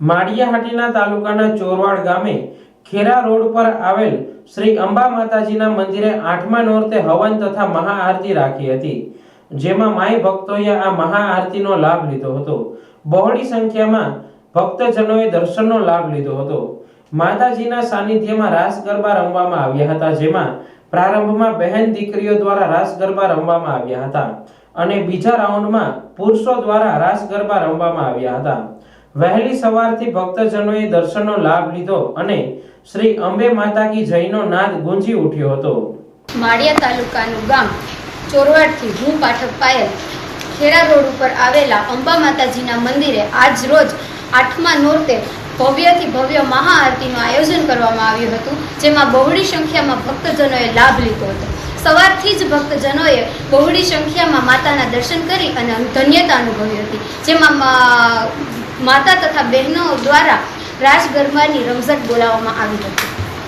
માળિયાહાટીના તાલુકાના ચોરવાડ ગામે ખેરા રોડ પર આવેલ શ્રી અંબા માતાજીના મંદિરે 8મા નોરતે હવન તથા મહાઆરતી રાખી હતી, જેમાં માઈ ભક્તોએ આ મહાઆરતીનો લાભ લીધો હતો। બહોળી સંખ્યામાં ભક્તજનોએ દર્શનનો લાભ લીધો હતો। માતાજીના સાનિધ્યમાં રાસ ગરબા રમવામાં આવ્યા હતા, જેમાં પ્રારંભમાં બહેન દીકરીઓ દ્વારા રાસ ગરબા રમવામાં આવ્યા હતા અને બીજા રાઉન્ડમાં પુરુષો દ્વારા રાસ ગરબા રમવામાં આવ્યા હતા। વહેલી સવારથી ભક્તજનોએ દર્શનનો લાભ લીધો અને શ્રી અંબે માતા કી જયનો નાદ ગુંજી ઉઠ્યો હતો। માળિયા તાલુકાનું ગામ ચોરવાડથી હું પાઠક પાયલ ખેડા રોડ ઉપર આવેલા અંબા માતાજીના મંદિરે આજ રોજ 8મા નોરતે ભવ્યથી ભવ્ય મહાઆરતીનું આયોજન કરવામાં આવ્યું હતું, જેમાં બહોળી સંખ્યામાં ભક્તજનોએ લાભ લીધો હતો। સવારથી જ ભક્તજનોએ બહોળી સંખ્યામાં માતાના દર્શન કરી અને ધન્યતા અનુભવી હતી, જેમાં માતા તથા બહેનો દ્વારા રાસ ગરબાની રમઝટ બોલાવવામાં આવી હતી।